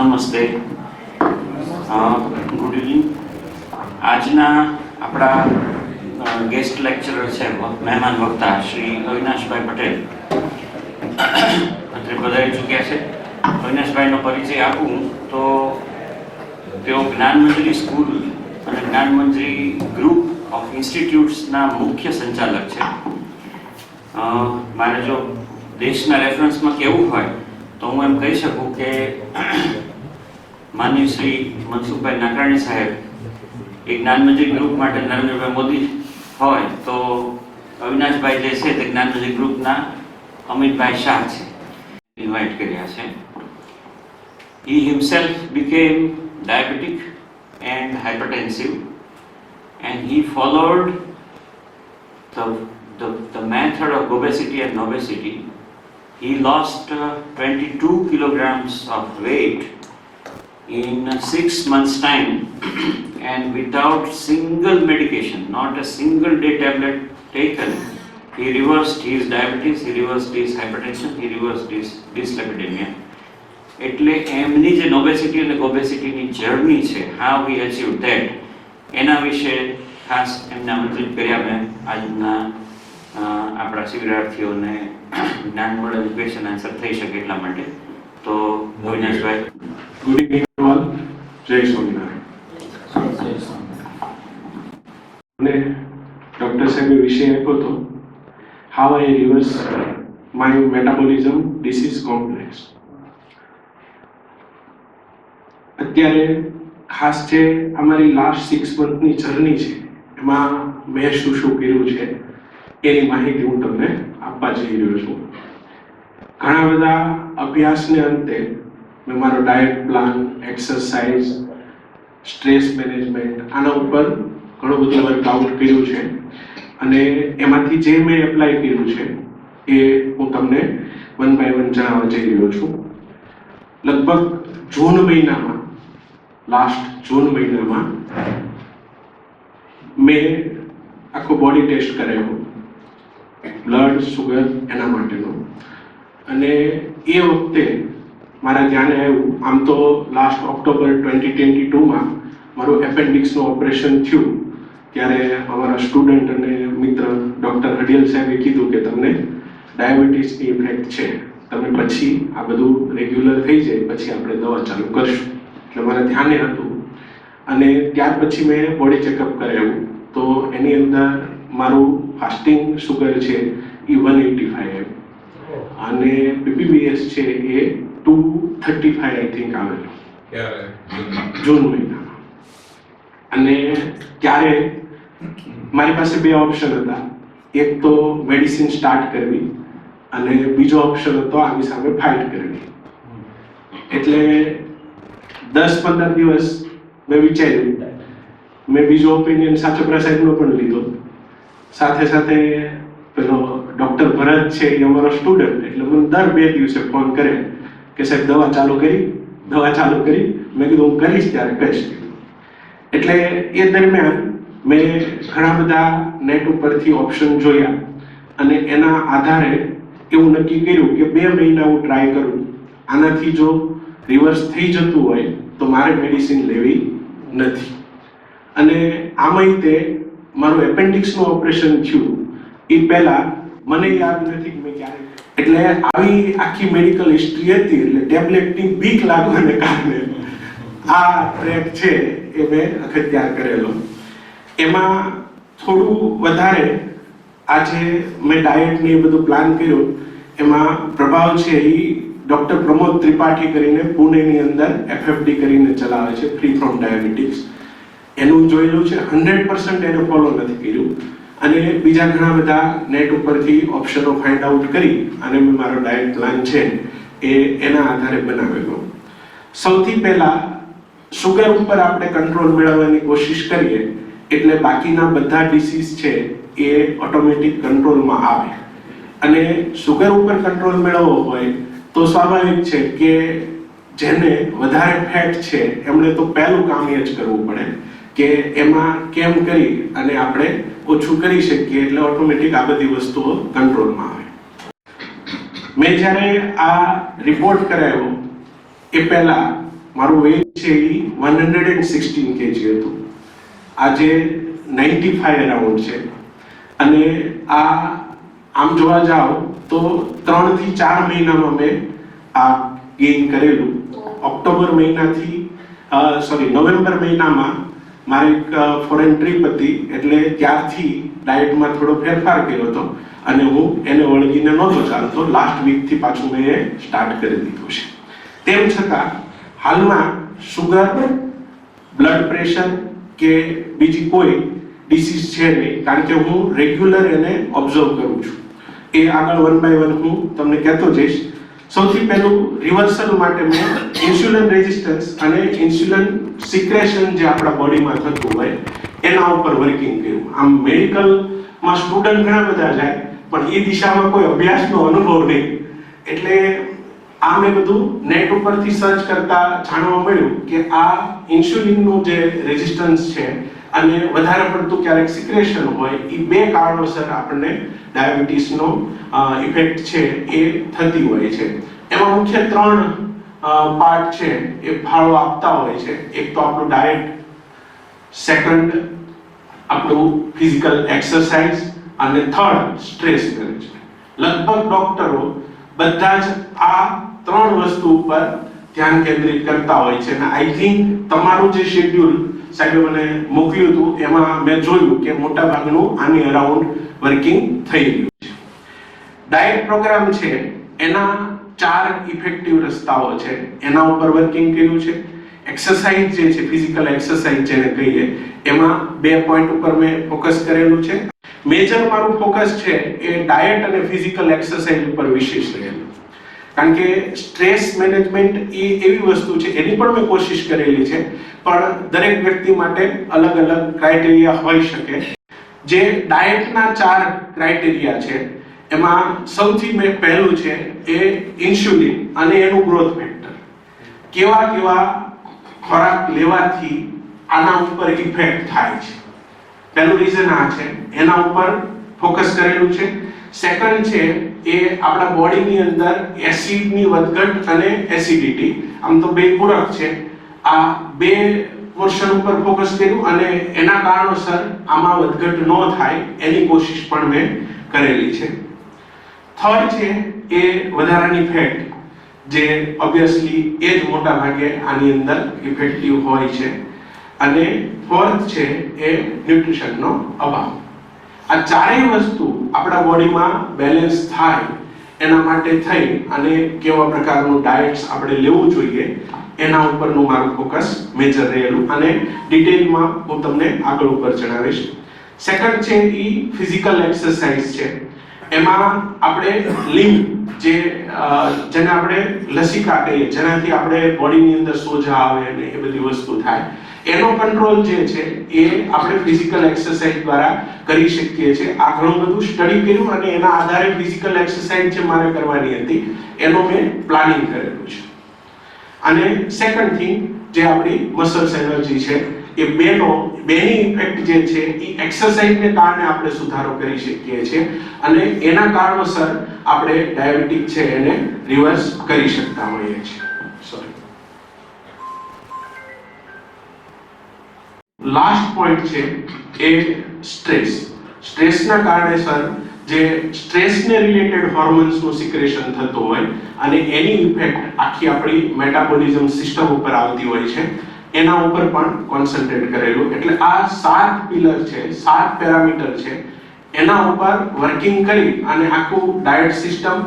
નમસ્તે, good evening. આજના આપણા ગેસ્ટ લેક્ચરર છે, મહેમાન વક્તા શ્રી અવિનાશભાઈ પટેલ અત્રે પધારી ચૂક્યા છે. અવિનાશભાઈનો પરિચય આપું તો તેઓ જ્ઞાનમંજરી સ્કૂલ અને જ્ઞાનમંજરી ગ્રુપ ઓફ ઇન્સ્ટિટ્યૂટ્સના મુખ્ય સંચાલક છે. મારે જો દેશના રેફરન્સમાં કેવું હોય તો હું એમ કહી શકું કે માનનીય શ્રી મનસુખભાઈ નાકરાણી સાહેબ એ જ્ઞાનમંજરી ગ્રુપ માટે નરેન્દ્રભાઈ મોદી હોય તો અવિનાશભાઈ જે છે તે જ્ઞાનમંજરી ગ્રુપના અમિતભાઈ શાહ છે, ઇન્વાઇટ કર્યા છે. He himself became diabetic and hypertensive, and he followed the method of obesity and obesity. He lost 22 kilograms of weight in 6 months' time, and without single medication, not a single day tablet taken, he reversed his diabetes, he reversed his hypertension, he reversed his dyslipidemia. એટલે એમની જે obesity અને ઓબેસિટીની journey છે, how he achieve that, એના વિશે ખાસ એમને આમંત્રિત કર્યા મેં આજના આપણા શિબિરાર્થીઓને જ્ઞાન મળે, ક્વેશ્ચન આન્સર થઈ શકે એટલા માટે. તો અવિનાશભાઈ. Good evening all. જય સ્વામિનારાયણ. અને ડોક્ટર સાહેબે વિષય આપ્યો હતો how I reverse my metabolism disease complex. અત્યારે ખાસ જે અમારી લાસ્ટ 6 મંથની જર્ની છે એમાં મેં શું શું કર્યું છે એની માહિતી હું તમને આપવા જઈ રહ્યો છું. ઘણા બધા અભ્યાસને અંતે મેં મારો diet plan, exercise, stress management આના ઉપર ઘણું બધું વર્કઆઉટ કર્યું છે અને એમાંથી જે મેં એપ્લાય કર્યું છે એ હું તમને વન બાય વન જણાવવા જઈ રહ્યો છું. લગભગ જૂન મહિનામાં, લાસ્ટ જૂન મહિનામાં મેં આખો બોડી ટેસ્ટ કરાવ્યો, બ્લડ શુગર એના માટેનો. અને એ વખતે મારા ધ્યાને આવ્યું, આમ તો લાસ્ટ ઓક્ટોબર 2022માં મારું એપેન્ડિક્સનું ઓપરેશન થયું ત્યારે અમારા સ્ટુડન્ટ અને મિત્ર ડૉક્ટર હડિયલ સાહેબે કીધું કે તમને ડાયાબિટીસની ઇફેક્ટ છે, તમે પછી આ બધું રેગ્યુલર થઈ જાય પછી આપણે દવા ચાલુ કરશું. એટલે મારા ધ્યાને હતું અને ત્યાર પછી મેં બોડી ચેકઅપ કરાવ્યું તો એની અંદર મારું ફાસ્ટિંગ શુગર છે એ 185 અને બીપીબીએસ છે એ 235 આઈ થિંક આવેલો જૂન મહિનામાં. અને ત્યારે મારી પાસે બે ઓપ્શન હતા, એક તો મેડિસિન સ્ટાર્ટ કરવી અને બીજો ઓપ્શન હતો આની સામે ફાઇટ કરવી. એટલે 10-15 દિવસ મેં વિચાર્યું. મેં બીજો ઓપિનિયન સાચોપરા સાહેબનો પણ લીધો. સાથે સાથે પેલો ડૉક્ટર ભરત છે એ અમારો સ્ટુડન્ટ, એટલે મને દર 2 દિવસે ફોન કરે કે સાહેબ દવા ચાલુ કરી. મેં કીધું હું કરીશ ત્યારે કહીશ. એટલે એ દરમિયાન મેં ઘણા બધા નેટ ઉપરથી ઓપ્શન જોયા અને એના આધારે એવું નક્કી કર્યું કે 2 મહિના હું ટ્રાય કરું. આનાથી જો રિવર્સ થઈ જતું હોય તો મારે મેડિસિન લેવી નથી. અને આમાંય તે મારું એપેન્ડિક્સનું ઓપરેશન થયું એ પહેલાં મને યાદ નથી કે મેં ક્યારે, એટલે આવી આખી મેડિકલ હિસ્ટ્રી હતી. એટલે ટેબ્લેટની બીક લાગવાને કારણે આ ટ્રેક છે એ મેં અખત્યાર કરેલો. એમાં થોડું વધારે આજે મેં ડાયટને એ બધું પ્લાન કર્યું એમાં પ્રભાવ છે એ ડૉક્ટર પ્રમોદ ત્રિપાઠી કરીને પુણેની અંદર એફએફડી કરીને ચલાવે છે, ફ્રી ફ્રોમ ડાયાબિટીસ. એનું જોયેલું છે, 100% એને ફોલો નથી કર્યું. અને બીજા ઘણા બધા નેટ ઉપરથી ઓપ્શનો ફાઇન્ડ આઉટ કરી અને મેં મારો ડાયટ પ્લાન છે એ એના આધારે બનાવેલો. સૌથી પહેલાં શુગર ઉપર આપણે કંટ્રોલ મેળવવાની કોશિશ કરીએ એટલે બાકીના બધા ડિસીઝ છે એ ઓટોમેટિક કંટ્રોલમાં આવે. અને શુગર ઉપર કંટ્રોલ મેળવવો હોય તો સ્વાભાવિક છે કે જેને વધારે ફેટ છે એમણે તો પહેલું કામ એ જ કરવું પડે કે એમાં કેમ કરી અને આપણે ઓછું કરી શકીએ એટલે ઓટોમેટિક આ બધી વસ્તુઓ કંટ્રોલમાં આવે. મેં જ્યારે આ રિપોર્ટ કરાવ્યો એ પહેલા મારું વેઇટ છે એ 116 kg હતું. આજે 95 અરાઉન્ડ છે. અને આ આમ જોવા જાઓ તો 3 થી 4 મહિનામાં મેં આ ગેઇન કરેલું. ઓક્ટોબર મહિનાથી નવેમ્બર મહિનામાં મારી એક ફોરેન ટ્રીપ હતી, એટલે ત્યારથી ડાયટમાં થોડો ફેરફાર કર્યો હતો અને હું એને વળગીને નહોતો ચાલતો. લાસ્ટ વીકથી પાછું મેં એ સ્ટાર્ટ કરી દીધું છે. તેમ છતાં હાલમાં શુગર, બ્લડ પ્રેશર કે બીજી કોઈ ડિસીઝ છે નહીં, કારણ કે હું રેગ્યુલર એને ઓબ્ઝર્વ કરું છું. એ આગળ 1 by 1 હું તમને કહેતો જઈશ. સૌથી પહેલું રિવર્સલ માટે મેં ઇન્સ્યુલિન રેઝિસ્ટન્સ અને ઇન્સ્યુલિન સિક્રેશન જે આપણા બોડીમાં થતું હોય એના ઉપર વર્કિંગ કર્યું. આમ મેડિકલમાં સ્ટુડન્ટ ઘણા બધા જાય, પણ એ દિશામાં કોઈ અભ્યાસનો અનુભવ નહીં. એટલે આ મેં બધું નેટ ઉપરથી સર્ચ કરતા જાણવા મળ્યું કે આ ઇન્સ્યુલિનનું જે રેઝિસ્ટન્સ છે અને વધારે પડતું ક્યારેક સિક્રેશન હોય, એ બે કારણોસર આપણને ડાયાબિટીસનો ઇફેક્ટ છે એ થતી હોય છે. એમાં મુખ્ય 3 પાર્ટ છે એ ફાળો આપતા હોય છે. એક તો આપણું ડાયટ, સેકન્ડ આપણું ફિઝિકલ એક્સરસાઇઝ અને થર્ડ સ્ટ્રેસ મેનેજમેન્ટ. લગભગ ડોક્ટરો બધા જ આ 3 વસ્તુ ઉપર ધ્યાન કેન્દ્રિત કરતા હોય છે. અને આઈ થિંક તમારું જે શેડ્યુલ સાહેબે મને મોકલ્યું હતું એમાં મેં જોયું કે મોટા ભાગનું આની અરાઉન્ડ વર્કિંગ થઈ રહ્યું છે. ડાયટ પ્રોગ્રામ છે એના 4 ઇફેક્ટિવ રસ્તાઓ છે, એના ઉપર વર્કિંગ કર્યું છે. એક્સરસાઇઝ જે છે, ફિઝિકલ એક્સરસાઇઝ જેને કહીએ, એમાં 2 પોઈન્ટ ઉપર મેં ફોકસ કરેલું છે. મેજર મારું ફોકસ છે એ ડાયટ અને ફિઝિકલ એક્સરસાઇઝ ઉપર વિશેષ રહેલું, કારણ કે સ્ટ્રેસ મેનેજમેન્ટ એ એવી વસ્તુ છે, એની પણ મેં કોશિશ કરેલી છે, પણ દરેક વ્યક્તિ માટે અલગ અલગ ક્રાઇટેરિયા હોઈ શકે. જે ડાયટના 4 ક્રાઇટેરિયા છે એમાં સૌથી પહેલું છે એ ઇન્સ્યુલિન અને એનું ગ્રોથ ફેક્ટર. કેવા ખોરાક લેવાથી આના ઉપર ઇફેક્ટ થાય છે, પહેલું રીઝન આ છે, એના ઉપર ફોકસ કરેલું છે. સેકન્ડ છે એ આપણા બોડીની અંદર એસિડની વધઘટ અને એસિડિટી, આમ તો બે પૂરક છે, આ બે પોર્શન ઉપર ફોકસ કર્યું અને એના કારણોસર આમાં વધઘટ ન થાય એની કોશિશ પણ મેં કરેલી છે. થર્ડ છે એ વધારાની ફેટ, જે ઓબ્વિયસલી એ જ મોટા ભાગે આની અંદર ઇફેક્ટિવ હોય છે. અને ફોર્થ છે એ ન્યુટ્રિશનનો અભાવ. આ ચારેય વસ્તુ આપણા બોડીમાં બેલેન્સ થાય એના માટે થઈ અને કેવા પ્રકારનું ડાયટ્સ આપણે લેવું જોઈએ એના ઉપરનું મારું ફોકસ મેજર રહેલું, અને ડિટેલમાં હું તમને આગળ ઉપર જણાવીશ. સેકન્ડ છે એ ફિઝિકલ એક્સરસાઇઝ છે. એમાં આપણે લિમ્બ જેને આપણે લસિકા કહીએ, જેનાથી આપણે બોડીની અંદર સોજા આવે અને એ બધી વસ્તુ થાય, એનો કંટ્રોલ જે છે એ આપણે ફિઝિકલ એક્સરસાઇઝ દ્વારા કરી શકીએ છીએ. આ ઘણું બધું સ્ટડી કર્યું અને એના આધારે ફિઝિકલ એક્સરસાઇઝ જે મારે કરવાની હતી એનો મેં પ્લાનિંગ કરેલું છે. અને સેકન્ડ થિંગ જે આપણી મસલ્સ એનર્જી છે, એ બેની ઇફેક્ટ જે છે એ એક્સરસાઇઝને કારણે આપણે સુધારો કરી શકીએ છીએ અને એના કારણોસર આપણે ડાયાબિટીક છે એને રિવર્સ કરી શકતા હોઈએ છીએ. લાસ્ટ પોઈન્ટ છે એ સ્ટ્રેસ. સ્ટ્રેસના કારણે સર જે સ્ટ્રેસને રિલેટેડ હોર્મોન્સનું સિક્રેશન થતું હોય અને એની ઇફેક્ટ આખી આપણી મેટાબોલિઝમ સિસ્ટમ ઉપર આવતી હોય છે, એના ઉપર પણ કોન્સન્ટ્રેટ કરેલું. એટલે આ 7 પિલર છે, 7 પેરામીટર છે, એના ઉપર વર્કિંગ કરી અને આખું ડાયટ સિસ્ટમ,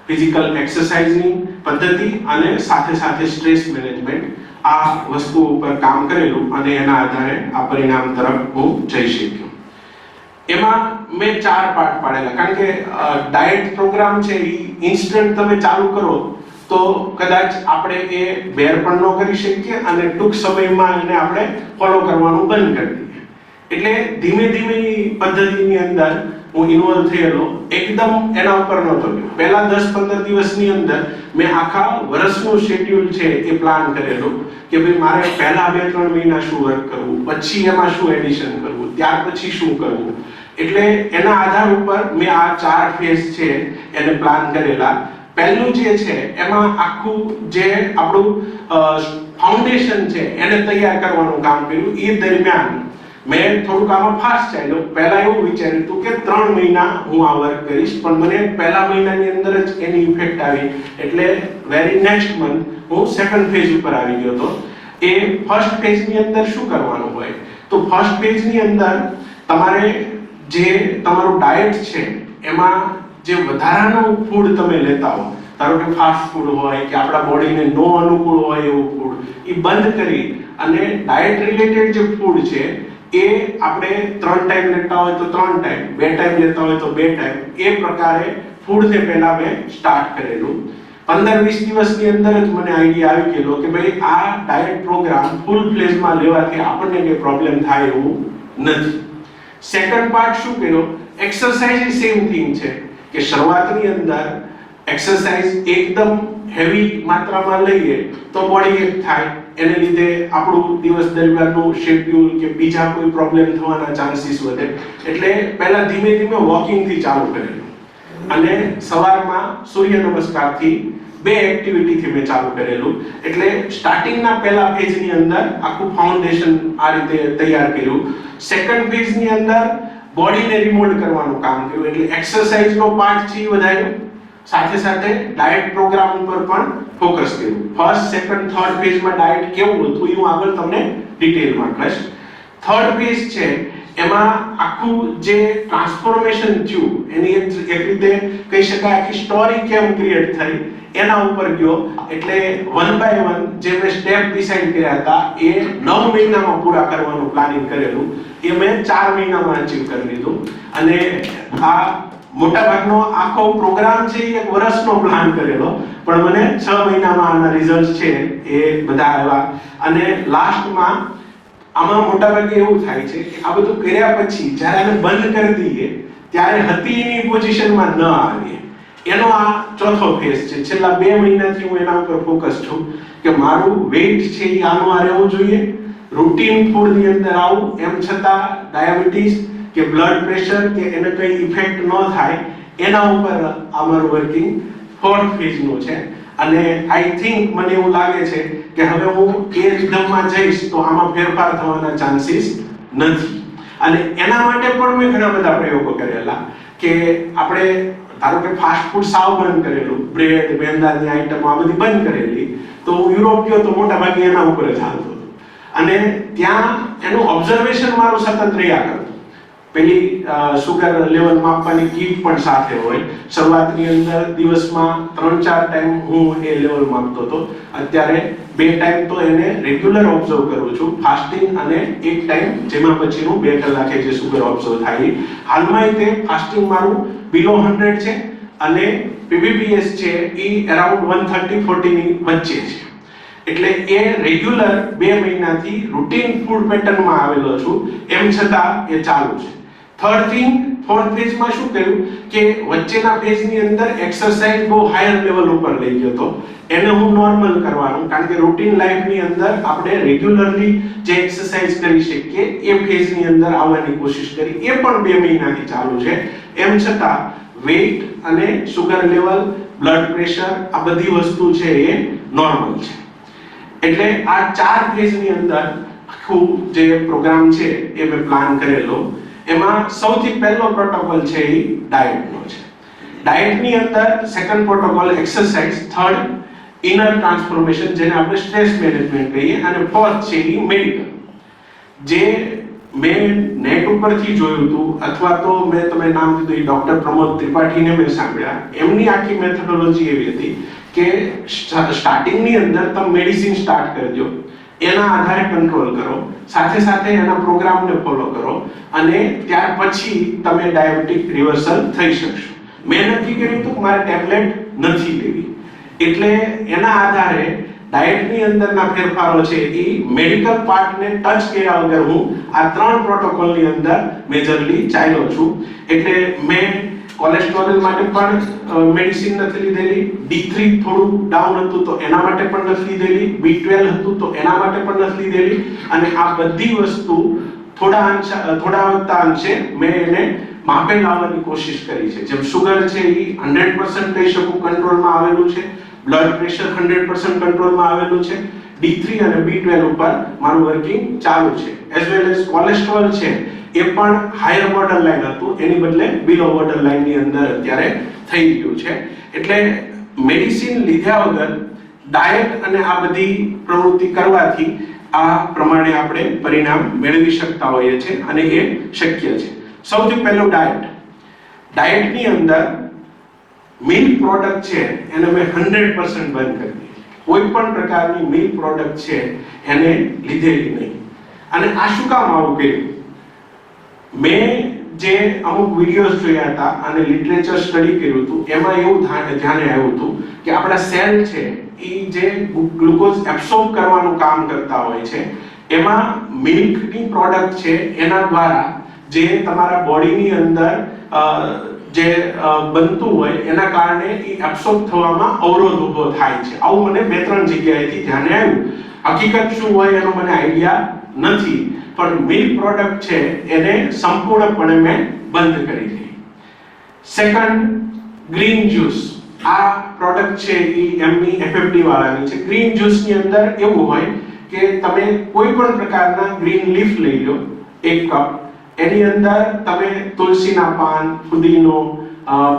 ફિઝિકલ એક્સરસાઇઝની પદ્ધતિ અને સાથે સાથે સ્ટ્રેસ મેનેજમેન્ટ, આ વસ્તુ ઉપર કામ કરેલું અને એના આધારે આ પરિણામ તરફ હું જઈ શક્યો. એમાં મેં 4 પાર્ટ પાડેલા, કારણ કે ડાયટ પ્રોગ્રામ છે એ ઇન્સ્ટન્ટ તમે ચાલુ કરો તો કદાચ આપણે એ બેર પણ ન કરી શકીએ અને ટૂંક સમયમાં એને આપણે ફોલો કરવાનું બંધ કરી દઈએ. એટલે ધીમે ધીમે પદ્ધતિની અંદર હું ઇન્વોલ્વ થયેલો, એકદમ એના ઉપર નહોતો ગયો. પહેલા 10-15 દિવસની અંદર મેં આખા વર્ષનું શેડ્યુલ છે એ પ્લાન કરેલું કે ભાઈ મારે પહેલા 2-3 મહિના શું વર્ક કરવું, પછી એમાં શું એડિશન કરવું, ત્યાર પછી શું કરવું. એટલે એના આધાર ઉપર મેં આ 4 ફેઝ છે એને પ્લાન કરેલા. પહેલું જે છે એમાં આખું જે આપણું ફાઉન્ડેશન છે એને તૈયાર કરવાનું કામ કર્યું. એ દરમિયાન મેં થોડુંક આમાં ફાસ્ટ ચાલ્યો. પહેલા એવું વિચાર્યું હતું કે 3 મહિના હું આ વર્ક કરીશ, પણ મને પહેલા મહિનાની અંદર જ એની ઇફેક્ટ આવી. એટલે વેરી નેક્સ્ટ મંથ હું સેકન્ડ ફેઝ ઉપર આવી ગયો હતો. એ ફર્સ્ટ ફેઝની અંદર શું કરવાનું હોય, તો ફર્સ્ટ ફેઝની અંદર તમારે જે તમારું ડાયટ છે એમાં જે વધારાનું ફૂડ તમે લેતા હો, ધારો કે ફાસ્ટ ફૂડ હોય કે આપણા બોડીને નો અનુકૂળ હોય એવું ફૂડ, એ બંધ કરી અને ડાયટ રિલેટેડ જે ફૂડ છે એ આપણે 3 ટાઈમ લેતા હોય તો 3 ટાઈમ, 2 ટાઈમ લેતા હોય તો 2 ટાઈમ, એ પ્રકારે ફૂડને પહેલા મેં સ્ટાર્ટ કરેલું. 15-20 દિવસની અંદર જ મને આઈડિયા આવી ગયેલો કે ભાઈ આ ડાયટ પ્રોગ્રામ ફૂલ ફ્લેજમાં લેવાથી આપણને કોઈ પ્રોબ્લેમ થાય એવું નથી. સેકન્ડ પાર્ટ શું કર્યો, એક્સરસાઇઝ સેમ થિંગ છે કે શરૂઆતની અંદર એક્સરસાઇઝ એકદમ હેવી માત્રામાં લઈએ તો બોડી એક થાય, એને લીધે આપણું દિવસ દરમિયાનનું શેડ્યુલ કે બીજા કોઈ પ્રોબ્લેમ થવાના ચાન્સીસ વધે. એટલે પહેલા ધીમે ધીમે વોકિંગથી ચાલુ કરેલું અને સવારમાં સૂર્ય નમસ્કારથી 2 એક્ટિવિટીથી મેં ચાલુ કરેલું. એટલે સ્ટાર્ટિંગના પહેલા ફેઝની અંદર આખું ફાઉન્ડેશન આ રીતે તૈયાર કર્યું. સેકન્ડ ફેઝની અંદર બોડીને રિમોલ્ડ કરવાનું કામ કર્યું. એટલે એક્સરસાઇઝનો પાર્ટ છે એ વધાર્યો, સાથે સાથે ડાયટ પ્રોગ્રામ ઉપર પણ ફોકસ કર્યું. ફર્સ્ટ, સેકન્ડ, થર્ડ ફેઝમાં ડાયટ કેવું હતું એ હું આગળ તમને ડિટેલમાં કહીશ. થર્ડ ફેઝ છે એમાં આખું જે ટ્રાન્સફોર્મેશન થયું એની એક રીતે કહી શકાય કે સ્ટોરી કેમ ક્રિએટ થઈ એના ઉપર ગયો. એટલે 1 બાય 1 જે મેં સ્ટેપ ડિસાઈડ કર્યા હતા એ 9 મહિનામાં પૂરા કરવાનું પ્લાનિંગ કરેલું, એ મેં 4 મહિનામાં અચીવ કરી લીધું. અને આ મોટાભાગનો આખો પ્રોગ્રામ છે એ 1 વર્ષનો પ્લાન કરેલો, પણ મને 6 મહિનામાં આના રિઝલ્ટ છે એ બધા આવ્યા. અને લાસ્ટમાં આમાં મોટાભાગે એવું થાય છે કે આ બધું કર્યા પછી જ્યારે આને બંધ કરી દઈએ ત્યારે હતી એની પોઝિશનમાં ન આવીએ. એનો આ ચોથો ફેઝ છે. છેલ્લા 2 મહિનાથી હું એના ઉપર ફોકસ છું કે મારું વેઇટ છે એ આનું આ રહેવું જોઈએ, રૂટીન ફૂડની અંદર આવું, એમ છતાં ડાયાબિટીસ કે બ્લડ પ્રેશર કે એને કઈ ઇફેક્ટ ન થાય એના ઉપર અમારું વર્કિંગ ફોર્થ ફેઝનું છે. અને આઈ થિંક મને એવું લાગે છે કે હવે હું એ રિધમમાં જઈશ તો આમાં ફેરફાર થવાના ચાન્સીસ નથી. અને એના માટે પણ મેં ઘણા બધા પ્રયોગો કરેલા કે આપણે ધારો કે ફાસ્ટ ફૂડ સાવ બંધ કરેલું, બ્રેડ, મેંદાની આઈટમો આ બધી બંધ કરેલી. તો યુરોપ ગયો તો મોટા ભાગે એના ઉપર જ હાલતો હતો. અને ત્યાં એનું ઓબ્ઝર્વેશન મારું સતત રહ્યા કરતું. પેલી સુગર લેવલ માપવાની કીટ પણ સાથે હોય. શરૂઆતની અંદર દિવસમાં 3-4 ટાઈમ હું એ લેવલ માપતો હતો. અત્યારે 2 ટાઈમ તો એને રેગ્યુલર ઓબ્ઝર્વ કરું છું, ફાસ્ટિંગ અને 1 ટાઈમ જેમાં પછીનું 2 કલાકે જે સુગર ઓબ્ઝર્વ થાય. હાલમાં તે ફાસ્ટિંગ મારું બિલો 100 છે અને પીબીપીએસ છે એ અરાઉન્ડ 130-40 ની વચ્ચે છે. એટલે એ રેગ્યુલર 2 મહિનાથી રૂટીન ફૂડ પેટર્નમાં આવેલો છું, એમ છતાં એ ચાલુ છે. થર્ડ થિંગ, ફોર્થ ફેઝમાં શું કર્યું કે વચ્ચેના ફેઝની અંદર એક્સરસાઇઝ બહુ હાયર લેવલ ઉપર લઈ ગયો હતો. એને હું નોર્મલ કરવાનું, કારણ કે રૂટીન લાઈફની અંદર આપણે રેગ્યુલરલી જે એક્સરસાઇઝ કરી શકીએ એ ફેઝની અંદર આવવાની કોશિશ કરી. એ પણ 2 મહિનાથી ચાલુ છે. એમ છતાં વેઇટ અને સુગર લેવલ, બ્લડ પ્રેશર આ બધી વસ્તુ છે એ નોર્મલ છે. એટલે આ 4 ફેઝની અંદર આખું જે પ્રોગ્રામ છે એ મેં પ્લાન કરેલો. એમાં સૌથી પહેલો પ્રોટોકોલ છે એ ડાયટનો છે. ડાયટની અંદર second protocol exercise, third inner transformation જેને આપણે સ્ટ્રેસ મેનેજમેન્ટ કહીએ, અને ફોર્થ છે એ મેડિકલ. જે મેં નેટ ઉપરથી જોયું હતું અથવા તો મેં તમે નામ દીધું એ ડોક્ટર પ્રમોદ ત્રિપાઠીને મેં સાંભળ્યા. એમની આખી મેથોડોલોજી એવી હતી કે સ્ટાર્ટિંગની અંદર તમે મેડિસિન સ્ટાર્ટ કરજો, એના આધારે કંટ્રોલ કરો, સાથે સાથે એના પ્રોગ્રામને ફોલો કરો અને ત્યાર પછી તમે ડાયાબિટીક રિવર્સલ થઈ શકશો. મેં નક્કી કર્યું હતું કે મારે ટેબ્લેટ નથી લેવી. એટલે એના આધારે ડાયટની અંદરના ફેરફારો છે એ મેડિકલ પાર્ટને ટચ કર્યા વગર હું આ 3 પ્રોટોકોલની અંદર મેજરલી ચાલ્યો છું. એટલે મેં કોલેસ્ટ્રોલ માટે પણ મેડિસિન નથી લીધેલી, D3 થોડું ડાઉન હતું તો એના માટે પણ નથી લીધેલી, B12 હતું તો એના માટે પણ નથી લીધેલી. અને આ બધી વસ્તુ થોડા અંશે મેં એને માપે લાવવાની કોશિશ કરી છે. જેમ સુગર છે એ 100% કહી શકું કંટ્રોલમાં આવેલું છે, બ્લડ પ્રેશર 100% કંટ્રોલમાં આવેલું છે, D3 અને B12 ઉપર મારું વર્કિંગ ચાલુ છે. એઝ વેલ એઝ કોલેસ્ટ્રોલ છે એ પણ હાયર બોર્ડર લાઈન હતું, એની બદલે બિલો બોર્ડર લાઈન ની અંદર અત્યારે થઈ ગયું છે. એટલે મેડિસિન લીધા વગર ડાયટ અને આ બધી પ્રવૃત્તિ કરવાથી આ પ્રમાણે આપણે પરિણામ મેળવી શકતા હોઈએ છીએ અને એ શક્ય છે. સૌથી પહેલું ડાયટની અંદર મિલ્ક પ્રોડક્ટ છે એને મેં 100% બંધ કરી દીધી. કોઈ પણ પ્રકારની મિલ્ક પ્રોડક્ટ છે એને લીધેલી નહીં. અને આ શું કામ આવું કર્યું? મેં જે અમુક વિડીયોઝ જોયા હતા અને લિટરેચર સ્ટડી કર્યું હતું, એમાં એવું ધ્યાને આવ્યું હતું કે આપણા સેલ છે એ જે ગ્લુકોઝ એબ્સોર્બ કરવાનું કામ કરતા હોય છે, એમાં મિલ્કની પ્રોડક્ટ છે એના દ્વારા જે તમારા બોડીની અંદર જે બનતું હોય એના કારણે એ એબ્સોર્બ થવામાં અવરોધ ઊભો થાય છે. આવું મને 2-3 જગ્યાએથી ધ્યાને આવ્યું. હકીકત શું હોય એનો મને આઈડિયા નથી, પણ મિલ્ક પ્રોડક્ટ છે એને સંપૂર્ણપણે મેં બંધ કરી દીધી. Second, green juice. આ પ્રોડક્ટ છે એ એમની FFD વાળાની છે. ગ્રીન જ્યુસની અંદર એવું હોય કે તમે કોઈ પણ પ્રકારના ગ્રીન લીફ લઈ લો 1 કપ, એની અંદર તમે તુલસીના પાન, ફુદીનો,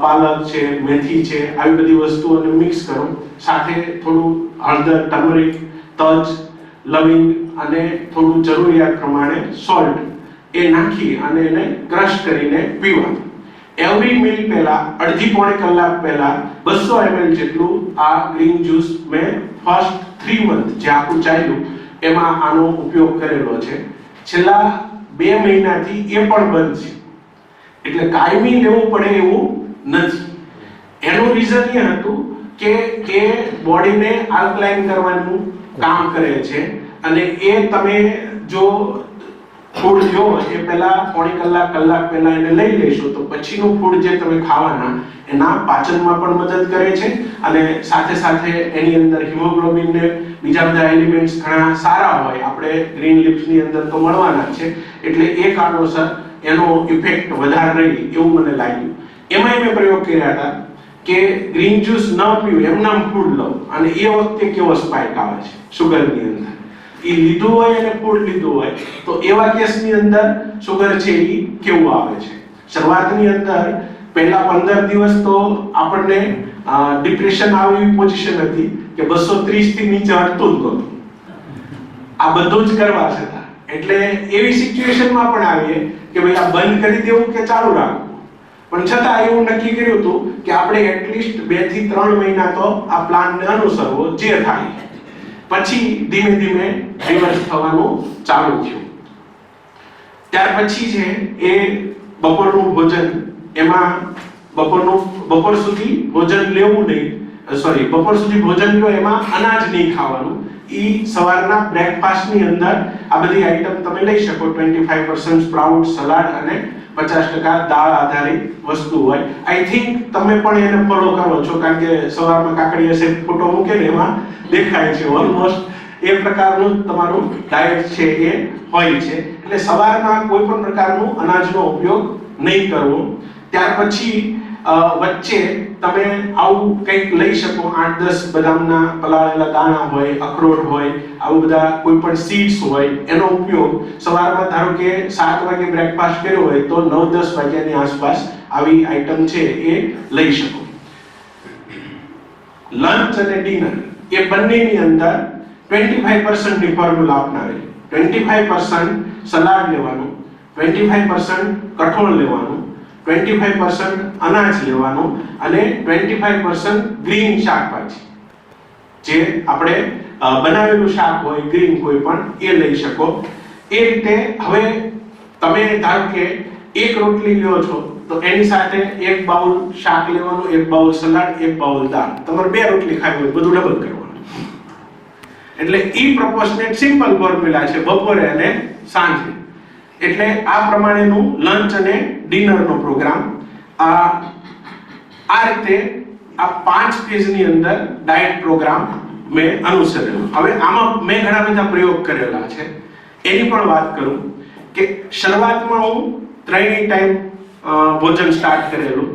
પાલક છે, મેથી છે, આવી બધી વસ્તુઓને મિક્સ કરો, સાથે થોડું હળદર, ટર્મરિક, તજ, લવિંગ અને થોડું જરૂરિયાત પ્રમાણે સોલ્ટ એ નાખી અને એને ક્રશ કરીને પીવાનું. એવરી મીલ પહેલા અડધી-પોણી કલાક પહેલા 200 ml જેટલું આ ગ્રીન જ્યુસ મેં ફર્સ્ટ 3 મંથ જે આખું ચાલ્યું એમાં આનો ઉપયોગ કરેલો છે. છેલ્લા 2 મહિનાથી એ પણ બંધ છે. એટલે કાયમી લેવું પડે એવું નથી. એનું રીઝન એ હતું કે એ બોડીને આલ્કલાઇન કરવાનું કામ કરે છે અને એ તમે જો ફૂડ લો એ પહેલા પોણી કલાક પહેલા એને લઈ લેશો તો પછીનું ફૂડ જે તમે ખાવાના એના પાચનમાં પણ મદદ કરે છે અને સાથે સાથે એની અંદર હિમોગ્લોબિન ને બીજા બધા એલિમેન્ટ્સ ઘણા સારા હોય આપણે ગ્રીન લીફ્સની અંદર તો મળવાના છે. એટલે એ કારણોસર એનો ઇફેક્ટ વધારે રહી એવું મને લાગ્યું. એમાંય મેં પ્રયોગ કર્યા હતા કે ગ્રીન જ્યુસ ન પીવું, એમનામ ફૂડ લો અને એ વખતે કેવો સ્પાઇક આવે છે સુગરની અંદર. એ લીધું હોય અને ફૂડ લીધું હોય તો એવા કેસની અંદર સુગર છે એ કેવું આવે છે. શરૂઆતની અંદર પહેલા 15 દિવસ તો આપણને ડિપ્રેશન આવી પોઝિશન હતી કે 230 થી નીચે હટતું જ નહોતું. આ બધું જ કરવા છતાં એટલે એવી સિચ્યુએશનમાં પણ આવીએ કે ભાઈ આ બંધ કરી દેવું કે ચાલુ રાખવું, પણ છતાં એવું નક્કી કર્યું હતું કે આપણે એટલીસ્ટ 2 થી 3 મહિના તો આ પ્લાનને અનુસરવો જે થાય. પછી ધીમે ધીમે રિવર્સ થવાનું ચાલુ થયું. ત્યાર પછી છે એ બપોરનું ભોજન, એમાં બપોર સુધી ભોજન લેવું નહીં, બપોર સુધી ભોજન લો એમાં અનાજ નહીં ખાવાનું. ઈ સવારના બ્રેકફાસ્ટની અંદર આ બધી આઈટમ તમે લઈ શકો. 25% સ્પ્રાઉટ, સલાડ અને 50% દાળ આધારિત વસ્તુ હોય. આઈ થિંક તમે પણ એને ફોલો કરો છો કારણ કે સવારમાં કાકડીયા સેટ ફોટો મૂકે ને એમાં દેખાય છે. ઓલમોસ્ટ એ પ્રકારનું તમારું ડાયટ છે એ હોય છે. એટલે સવારમાં કોઈ પણ પ્રકારનું અનાજનો ઉપયોગ નહીં કરવો. ત્યાર પછી વચ્ચે તમે આવું કંઈક લઈ શકો. 8-10 બદામના પલાળેલા દાણા હોય, અખરોટ હોય, આવું બધા કોઈ પણ સીડ્સ હોય એનો ઉપયોગ સવારમાં ધારો કે 7 વાગે બ્રેકફાસ્ટ કર્યો હોય તો 9-10 વાગ્યાની આસપાસ આવી આઈટમ છે એ લઈ શકો. લંચ અને ડિનર એ બંનેની અંદર 25% ની ફોર્મ્યુલા અપનાવેલી. 25% સલાડ લેવાનું, 25% કઠોળ લેવાનું, 25% અનાજ લેવાનું અને 25% ગ્રીન શાકભાજી જે આપણે બનાવેલું શાક હોય ગ્રીન કોઈ પણ એ લઈ શકો. એ રીતે હવે તમે ધારો કે 1 રોટલી લ્યો છો તો એની સાથે 1 બાઉલ શાક લેવાનું, 1 બાઉલ સલાડ, 1 બાઉલ દાળ. તમારે 2 રોટલી ખાવી હોય બધું ડબલ કરવાનું. એટલે ઈ પ્રોપોર્શનેટ સિમ્પલ ફોર્મ્યુલા છે બપોરે અને સાંજે. એટલે આ પ્રમાણેનું લંચ અને ડિનરનો પ્રોગ્રામ આ રીતે આ 5 ફેઝની અંદર ડાયટ પ્રોગ્રામ મેં અનુસરેલો. હવે આમાં મેં ઘણા બધા પ્રયોગ કરેલા છે એની પણ વાત કરું કે શરૂઆતમાં હું 3 ટાઈમ ભોજન સ્ટાર્ટ કરેલું.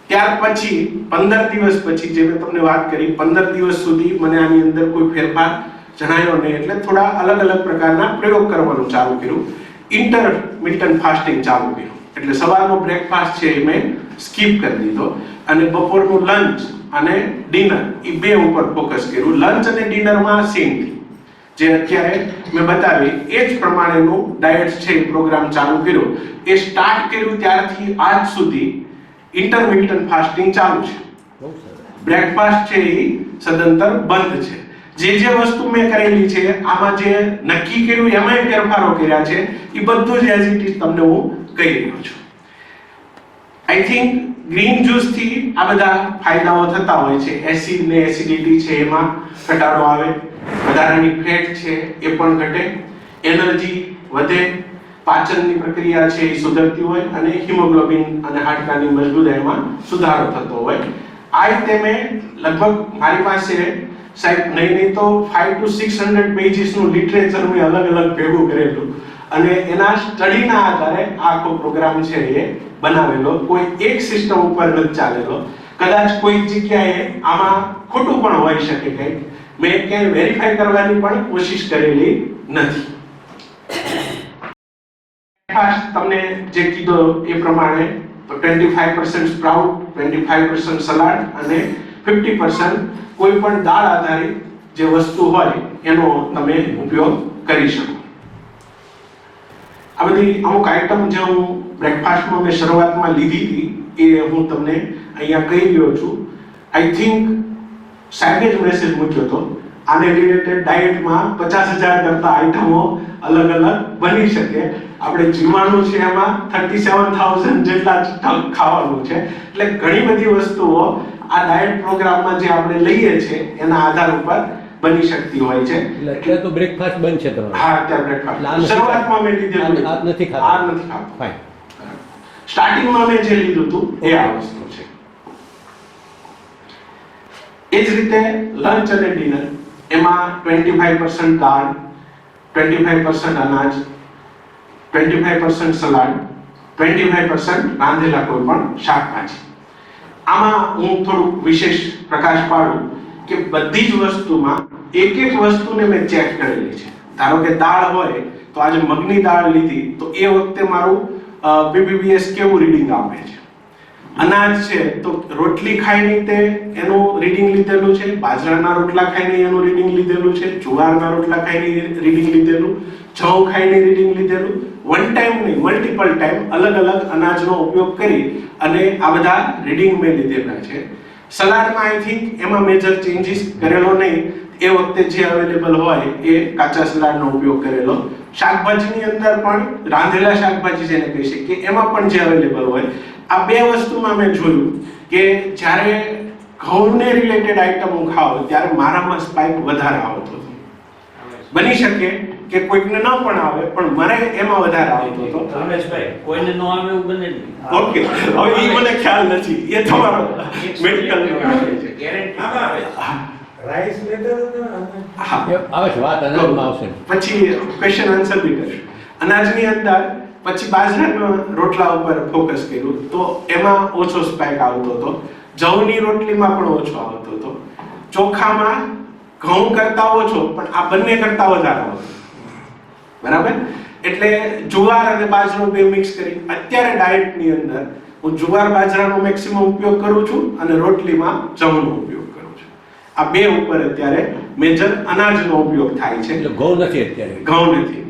ત્યાર પછી 15 દિવસ પછી જે મેં તમને વાત કરી 15 દિવસ સુધી મને આની અંદર કોઈ ફેરફાર જણાયો નહીં એટલે થોડા અલગ અલગ પ્રકારના પ્રયોગ કરવાનું ચાલુ કર્યું. ઇન્ટરમિટન્ટ ફાસ્ટિંગ ચાલુ કર્યું. એટલે સવારનો બ્રેકફાસ્ટ છે એ મેં સ્કીપ કરી દીધો અને બપોરનું લંચ અને ડિનર એ બે ઉપર ફોકસ કર્યું. લંચ અને ડિનરમાં સેમ જે અત્યારે મેં બતાવી એ જ પ્રમાણેનું ડાયટ છે એ પ્રોગ્રામ ચાલુ કર્યો. એ સ્ટાર્ટ કર્યું ત્યારથી આજ સુધી ઇન્ટરમિટન્ટ ફાસ્ટિંગ ચાલુ છે. બ્રેકફાસ્ટ છે એ સદંતર બંધ છે. જે વસ્તુ મેં કરેલી છે આમાં જે નક્કી કર્યું એમાંય ફેરફારો કર્યા છે એ બધું જ એઝ ઇટ ઇઝ તમને હું કહી રહ્યો છું. આઈ થિંક ગ્રીન જ્યુસ થી આ બધા ફાયદાઓ થતા હોય છે. એસિડ ને એસિડિટી છે એમાં ઘટાડો આવે, વધારાની ફેટ છે એ પણ ઘટે, એનર્જી વધે, પાચનની પ્રક્રિયા છે એ સુધરતી હોય અને હિમોગ્લોબિન અને હાડકાની મજબૂતાઈમાં સુધારો થતો હોય. આ રીતે મેં લગભગ મારી પાસે સાહેબ નહીં તો 500 to 600 પેજીસ નું લિટરેચર મેં અલગ અલગ ભેગું કરેલું અને એના સ્ટડીના આધારે આખો પ્રોગ્રામ છે એ બનાવેલો. કોઈ એક સિસ્ટમ ઉપર નથી ચાલેલો. કદાચ કોઈ જગ્યાએ આમાં ખોટું પણ હોઈ શકે કે મેં ક્યાંય વેરીફાઈ કરવાની પણ કોશિશ કરેલી નથી. તમને જે કીધો એ પ્રમાણે 25% સ્પ્રાઉટ, 25% સલાડ અને 50% કોઈ પણ દાળ આધારિત જે વસ્તુ હોય એનો તમે ઉપયોગ કરી શકો. આ બધી અમુક આઈટમ જે હું બ્રેકફાસ્ટમાં મેં શરૂઆતમાં લીધી હતી એ હું તમને અહીંયા કહી રહ્યો છું. આઈ થિંક સાહેબે જ મેસેજ મૂક્યો હતો આને રિલેટેડ ડાયટમાં 50,000 કરતા આઈટમો અલગ અલગ બની શકે. આપણે જીવવાનું છે એમાં 37,000 જેટલા ખાવાનું છે. એટલે ઘણી બધી વસ્તુઓ આ ડાયટ પ્રોગ્રામમાં જે આપણે લઈએ છીએ એના આધાર ઉપર બની શકતી હોય છે. એટલે તો બ્રેકફાસ્ટ બંધ છે તમારો? હા, અત્યારે બ્રેકફાસ્ટ શરૂઆતમાં મેં લીધેલું આ નથી ખાતા? આ નથી ખાતો. ફાઇન. સ્ટાર્ટિંગમાં મેં જે લીધું હતું એ આ વસ્તુ છે. એ જ રીતે લંચ અને ડિનર એમાં 25% દાળ, 25% અનાજ, 25% સલાડ, 25% રાંધેલા કોઈ પણ શાકભાજી. આમાં હું થોડું વિશેષ પ્રકાશ પાડું કે બધી જ વસ્તુમાં એક એક વસ્તુને મેં ચેક કરેલી છે. ધારો કે દાળ હોય તો આજે મગની દાળ લીધી તો એ વખતે મારું BBBS કેવું રીડિંગ આપે છે. અનાજ છે તો રોટલી ખાઈને તે એનું રીડિંગ લીધેલું છે, બાજરાના રોટલા ખાઈને એનું રીડિંગ લીધેલું છે, જુવારના રોટલા ખાઈને રીડિંગ લીધેલું, જવ ખાઈને રીડિંગ લીધેલું. વન ટાઈમ નહીં, મલ્ટિપલ ટાઈમ અલગ અલગ અનાજનો ઉપયોગ કરી અને આ બધા રીડિંગ મેં લીધેલા છે. સલાડમાં આઈ થિંક એમાં મેજર ચેન્જીસ કરેલો નહીં. એ વખતે જે અવેલેબલ હોય એ કાચા સલાડનો ઉપયોગ કરેલો. શાકભાજીની અંદર પણ રાંધેલા શાકભાજી જેને કહી શકીએ એમાં પણ જે અવેલેબલ હોય. આ બે વસ્તુમાં મેં જોયું કે જ્યારે ઘઉંને રિલેટેડ આઈટમ હું ખાઉં ત્યારે મારામાં સ્પાઇક વધારે આવતો હતો. બની શકે કે કોઈકને ન પણ આવે પણ મને એમાં વધારે આવતો હતો. રમેશભાઈ, કોઈને ન આવે એવું બને નહીં. ઓકે, હવે એ મને ખ્યાલ નથી, એ તમારો મેડિકલ છે. ગેરંટી આવે. રાઈસ લેટર હા, આવે છે વાત અનાજમાં આવશે. પછી ક્વેશ્ચન આન્સર બી કરશું. અનાજની અંદર પછી બાજરાના રોટલા ઉપર ફોકસ કર્યું તો એમાં ઓછો સ્પાઇક આવતો હતો. જવની રોટલીમાં પણ ઓછો આવતો હતો. ચોખામાં ઘઉં કરતા ઓછો પણ આ બંને કરતા વધારે આવતો. બરાબર? એટલે જુવાર અને બાજરો બે મિક્સ કરી અત્યારે ડાયટની અંદર હું જુવાર બાજરાનો મેક્સિમમ ઉપયોગ કરું છું અને રોટલીમાં જવનો ઉપયોગ કરું છું. આ બે ઉપર અત્યારે મેજર અનાજનો ઉપયોગ થાય છે. એટલે ઘઉં નથી અત્યારે? ઘઉં નથી.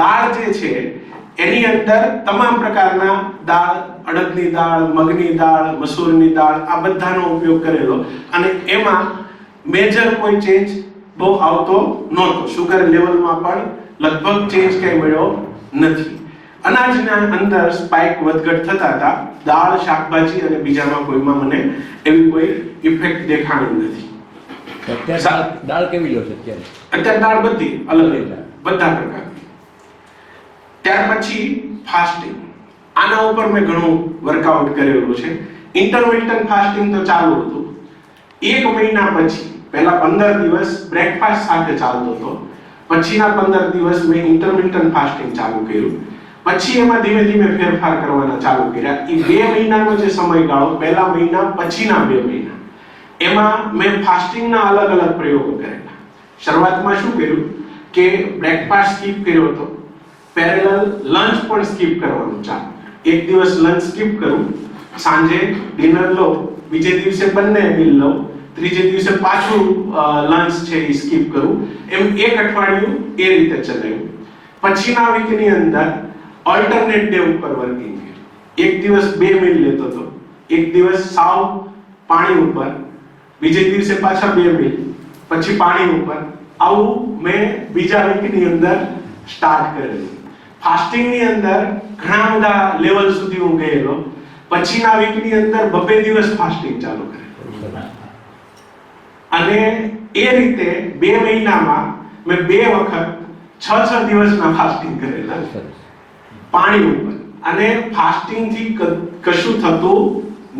દાળ જે છે એની અંદર તમામ પ્રકારના દાળ, અડદની દાળ, મગની દાળ, મસૂરની દાળ આ બધાનો ઉપયોગ કરેલો અને એમાં મેજર કોઈ ચેન્જ બહુ આવતો નહોતો. શુગર લેવલમાં પણ લગભગ ચેન્જ કઈ મળ્યો નથી. અનાજના અંદર સ્પાઇક વધઘટ થતા હતા. દાળ, શાકભાજી અને બીજામાં કોઈમાં મને એવી કોઈ ઇફેક્ટ દેખાણી નથી. અત્યારે દાળ કેવી લો છે અત્યારે? અત્યારે દાળ બધી અલગ બધા પ્રકારની. ત્યાર પછી ફાસ્ટિંગ. આના ઉપર મેં ઘણું વર્કઆઉટ કરેલું છે. ઇન્ટરમિટન્ટ ફાસ્ટિંગ તો ચાલુ હતું. એક મહિના પછી પહેલા 15 દિવસ બ્રેકફાસ્ટ સાથે ચાલતો હતો. પછીના 15 દિવસ મેં ઇન્ટરમિટન્ટ ફાસ્ટિંગ ચાલુ કર્યું. પછી એમાં ધીમે ધીમે ફેરફાર કરવાના ચાલુ કર્યા. એ 2 મહિનાનો જે સમયગાળો, પહેલા મહિના પછીના 2 મહિના, એમાં મેં ફાસ્ટિંગના અલગ અલગ પ્રયોગો કરેલા. શરૂઆતમાં શું કર્યું કે બ્રેકફાસ્ટ સ્કીપ કર્યો હતો, પેરેલલ લંચ પણ સ્કીપ કરવાનું ચાલુ. એક દિવસ લંચ સ્કીપ કરું, સાંજે ડિનર લો, બીજે દિવસે બંને મીલ લો, ત્રીજે દિવસે પાછું લંચ છે એ સ્કીપ કરું. એમ એક અઠવાડિયું એ રીતે ચલાવ્યું. પછીના વીકની અંદર ઓલ્ટરનેટ ડે ઉપર વર્કિંગ કર્યું. એક દિવસ 2 મીલ લેતો હતો, એક દિવસ સાવ પાણી ઉપર, બીજે દિવસે પાછા 2 મીલ, પછી પાણી ઉપર. આવું મેં બીજા વીકની અંદર સ્ટાર્ટ કરેલું. ફાસ્ટિંગની અંદર ઘણા બધા લેવલ સુધી હું ગયેલો. પછીના વીકની અંદર 2 દિવસ ફાસ્ટિંગ ચાલુ કરેલું. અને એ રીતે 2 મહિનામાં મેં 2 વખત 6 દિવસના ફાસ્ટિંગ કરેલા પાણી ઉપર. અને ફાસ્ટિંગ થી કશું થતું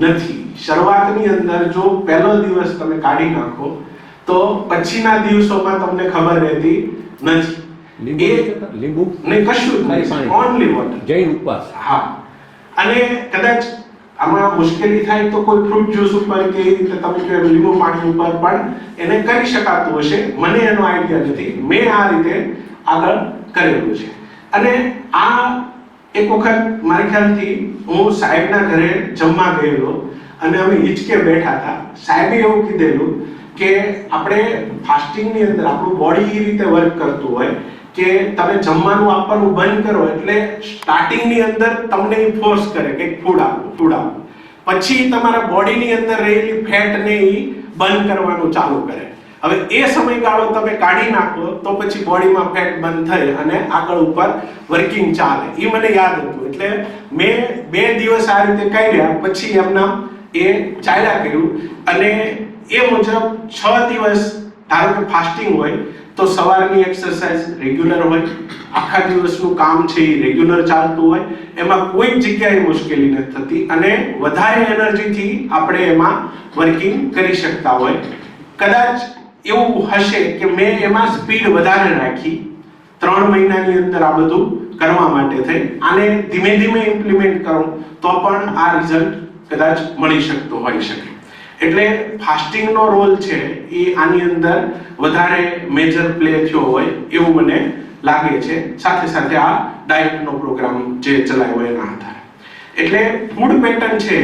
નથી. શરૂઆતની અંદર જો પહેલો દિવસ તમે કાઢી નાખો તો પછીના દિવસોમાં તમને ખબર રહેતી નથી. લીંબુ નહીં, કશું નહીં, ઓનલી વોટર. જૈન ઉપવાસ. હા. અને કદાચ આમાં મુશ્કેલી થાય તો કોઈ ફ્રૂટ જ્યુસ ઉપર કે એ રીતે તમે કે લીંબુ પાણી ઉપર પણ એને કરી શકાતું હશે. મને એનો આઈડિયા નથી. મેં આ રીતે આગળ કરેલું છે. અને આ એક વખત મારી ખ્યાલથી હું સાહેબના ઘરે જમવા ગયેલો અને અમે હિંચકે બેઠા હતા. સાહેબે એવું કીધેલું કે આપણે ફાસ્ટિંગની અંદર આપણું બોડી એ રીતે વર્ક કરતું હોય કે તમે જમવાનું આપવાનું બંધ કરો એટલે સ્ટાર્ટિંગની અંદર તમને ફોર્સ કરે કે ફૂડ આપો. પછી તમારા બોડીની અંદર રહેલી ફેટને એ બંધ કરવાનું ચાલુ કરે. હવે એ સમયગાળો તમે કાઢી નાખો તો પછી બોડીમાં ફેટ બંધ થઈ અને આગળ ઉપર વર્કિંગ ચાલે. એ મને યાદ હતું. એટલે મેં 2 દિવસ આ રીતે કાઢ્યા, પછી એમના એ ચાલ્યા કર્યું. અને એ મુજબ 6 દિવસ ધારો કે ફાસ્ટિંગ હોય તો સવારની એક્સરસાઇઝ રેગ્યુલર હોય, આખા દિવસનું કામ છે એ રેગ્યુલર ચાલતું હોય, એમાં કોઈ જગ્યાએ મુશ્કેલી નથી થતી અને વધારે એનર્જીથી આપણે એમાં વર્કિંગ કરી શકતા હોય. કદાચ એવું હશે કે મેં એમાં સ્પીડ વધારે રાખી 3 મહિનાની અંદર આ બધું કરવા માટે થઈ. આને ધીમે ધીમે ઇમ્પ્લિમેન્ટ કરો તો પણ આ રિઝલ્ટ કદાચ મળી શકતો હોઈ શકે. એટલે ફાસ્ટિંગનો રોલ છે એ આની અંદર વધારે મેજર પ્લે થયો હોય એવું મને લાગે છે. સાથે સાથે આ ડાયટનો પ્રોગ્રામ જે ચલાવ્યો એના આધારે. એટલે ફૂડ પેટર્ન છે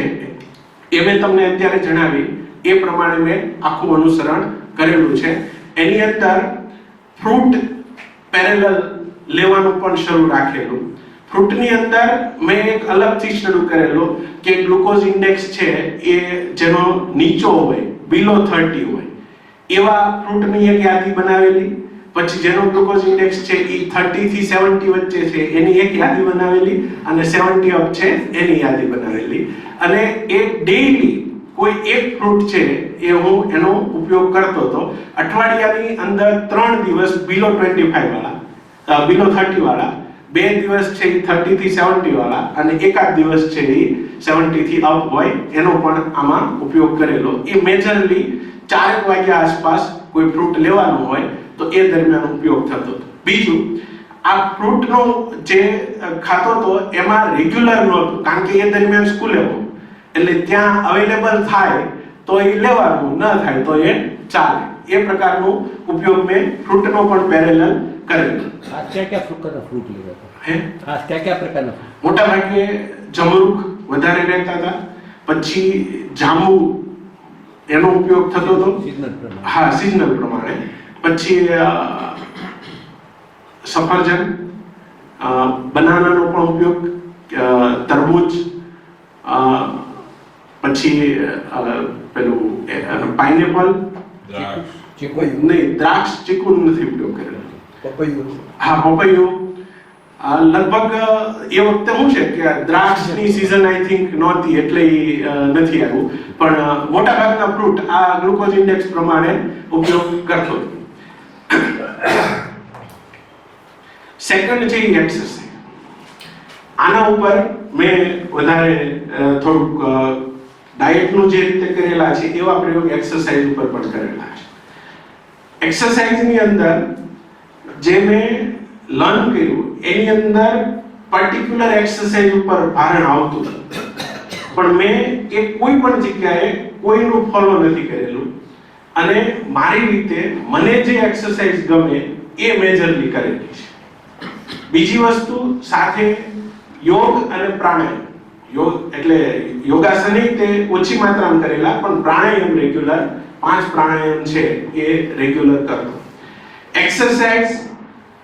એ મેં તમને અત્યારે જણાવી એ પ્રમાણે મેં આખું અનુસરણ કરેલું છે. એની અંદર ફ્રૂટ પેરેલલ લેવાનું પણ શરૂ રાખેલું. ફ્રૂટની અંદર મેં એક અલગથી શરૂ કરેલો કે ગ્લુકોઝ ઇન્ડેક્સ છે એ જેનો નીચો હોય, બિલો 30 હોય એવા ફ્રૂટની એક યાદી બનાવેલી. પછી જેનો ગ્લુકોઝ ઇન્ડેક્સ છે એ 30 થી 70 વચ્ચે છે એની એક યાદી બનાવેલી, અને 70 અપ છે એની યાદી બનાવેલી. અને એ ડેઈલી કોઈ એક ફ્રૂટ છે એ હું એનો ઉપયોગ કરતો હતો. અઠવાડિયાની અંદર 3 દિવસ બિલો 25 વાળા, બિલો 30 વાળા, 2 દિવસ છે એ 30 થી 70 વાળા, અને એકાદ દિવસ છે એ 70 થી અપ હોય એનો પણ આમાં ઉપયોગ કરેલો. એ મેજરલી 4 વાગ્યા આસપાસ કોઈ ફ્રૂટ લેવાનું હોય તો એ દરમિયાન ઉપયોગ થતો હતો. બીજું, આ ફ્રૂટનો જે ખાતો હતો એમાં રેગ્યુલર નહોતું, કારણ કે એ દરમિયાન સ્કૂલે હતો એટલે ત્યાં અવેલેબલ થાય તો એ લેવાનું, ન થાય તો એ ચાલે. એ પ્રકારનું ઉપયોગ મેં ફ્રૂટનો પણ પેરેલલ કરેલો. આ ક્યાં પ્રકારના ફ્રૂટ લેવા હતા? હે, આ ક્યાં પ્રકારના? મોટા ભાગે જમરૂખ વધારે રહેતા હતા, પછી જાંબુ એનો ઉપયોગ થતો હતો. સિઝનલ પ્રમાણે. હા, સિઝનલ પ્રમાણે. પછી સફરજન, બનાનાનો પણ ઉપયોગ, તરબૂચ, પછી પેલું પાઇનેપલ, નહીં દ્રાક્ષ, ચીકુ નથી ઉપયોગ કરેલો. હા, પપૈયું. લગભગ એ વખતે શું છે કે દ્રાક્ષની સીઝન આઈ થિંક નહોતી એટલે નથી આવ્યું, પણ મોટા ભાગના ફ્રૂટ આ ગ્લુકોઝ ઇન્ડેક્સ પ્રમાણે ઉપયોગ કરતો. સેકન્ડ છે એક્સરસાઇઝ. આના ઉપર મેં વધારે થોડુંક ડાયટનું જે રીતે કરેલા છે એવા પ્રયોગ એક્સરસાઇઝ ઉપર પણ કરેલા છે. એક્સરસાઇઝની અંદર જે મેં લર્ન કર્યું એની અંદર પર્ટિક્યુલર એક્સરસાઇઝ ઉપર ભારણ આવતું, પણ મેં એ કોઈ પણ જગ્યાએ કોઈનું ફોલો નથી કરેલું. અને મારી રીતે મને જે એક્સરસાઇઝ ગમે એ મેજરલી કરેલી છે. બીજી વસ્તુ સાથે યોગ અને પ્રાણાયામ. યોગ એટલે યોગાસન તે ઓછી માત્રામાં કરેલા, પણ પ્રાણાયામ રેગ્યુલર 5 પ્રાણાયામ છે એ રેગ્યુલર કરતો. એક્સરસાઇઝ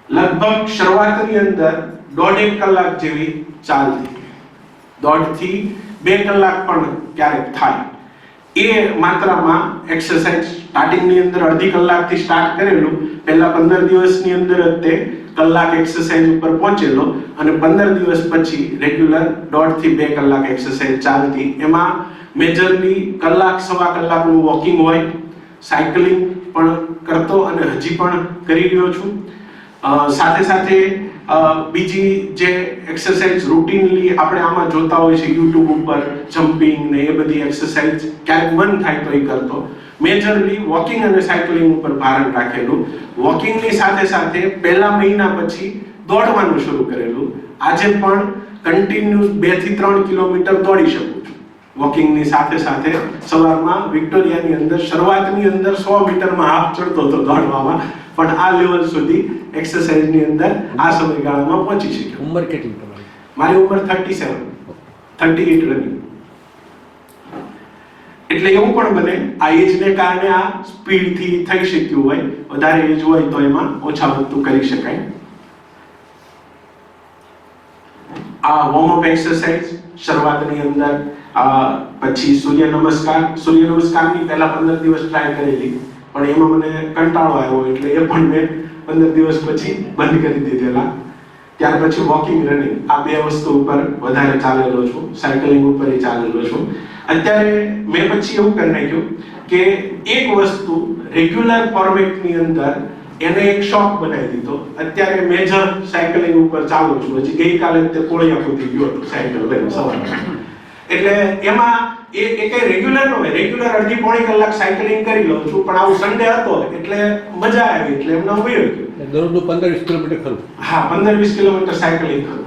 લગભગ શરૂઆતની અંદર 1.5 કલાક જેવી ચાલતી, 1.5 થી 2 કલાક પણ ક્યારેક થાય. એ માત્રામાં એક્સરસાઇઝ સ્ટાર્ટિંગની અંદર અડધી કલાકથી સ્ટાર્ટ કરેલું. પહેલા 15 દિવસની અંદર જ તે કલાક એક્સરસાઇઝ ઉપર પહોંચેલો અને 15 દિવસ પછી રેગ્યુલર 1.5 થી 2 કલાક એક્સરસાઇઝ ચાલતી. એમાં મેજરલી કલાક સવા કલાકનું વોકિંગ હોય, સાયકલિંગ પણ કરતો અને હજી પણ કરી રહ્યો છું. સાથે સાથે બીજી જે એક્સરસાઇઝ રૂટીનલી આપણે આમાં જોતા હોય છે યુટ્યુબ ઉપર, જમ્પિંગ ને એ બધી એક્સરસાઇઝ ક્યારેક મન થાય તો એ કરતો. મેજરલી વોકિંગ અને સાયકલિંગ ઉપર ભારણ રાખેલું. વોકિંગની સાથે સાથે પહેલા મહિના પછી દોડવાનું શરૂ કરેલું. આજે પણ કન્ટિન્યુઅસ 2 થી 3 કિલોમીટર દોડી શકું છું. વોકિંગની સાથે સાથે સવારમાં વિક્ટોરિયાની અંદર શરૂઆતની અંદર 100 મીટરમાં હાફ ચડતો હતો દોડવામાં, પણ આ લેવલ સુધી એક્સરસાઇઝની અંદર આ સમયગાળામાં પહોંચી શક્યો. ઉંમર કેટલી તમારી? મારી ઉંમર 37, 38 રનિંગ. એટલે એવું પણ બને આ એજને કારણે આ સ્પીડથી થઈ શક્યું હોય. વધારે એજ હોય તો એમાં ઓછા વધતું કરી શકાય. આ વોર્મ અપ એક્સરસાઇઝ શરૂઆતની અંદર પછી સૂર્ય નમસ્કારની પહેલા 15 દિવસ ટ્રાય કરેલી, પણ એમાં મને કંટાળો આવ્યો એટલે એ પણ મેં 15 દિવસ પછી બંધ કરી દીધેલા. ત્યાર પછી વોકિંગ, રનિંગ આ બે વસ્તુ ઉપર વધારે ચાલેલો છું. સાયકલિંગ ઉપર ચાલેલો છું. અત્યારે મેં પછી એવું કરી નાખ્યું કે એક વસ્તુ રેગ્યુલર ફોર્મેટની અંદર એને એક શોખ બનાવી દીધો. અત્યારે મેજર સાયકલિંગ ઉપર ચાલુ છું. હજી ગઈકાલે તે કોળિયા સુધી ગયો હતો સાયકલ લઈને સવારે. એટલે એમાં એ કઈ રેગ્યુલર ન હોય. રેગ્યુલર અડધી પોણી કલાક સાયકલિંગ કરી લઉં છું, પણ આવું સન્ડે હતો એટલે મજા આવી એટલે એમને વયો ગયો. દરરોજનું 15-20 કિલોમીટર ખરું? હા, 15-20 કિલોમીટર સાયકલિંગ કરું.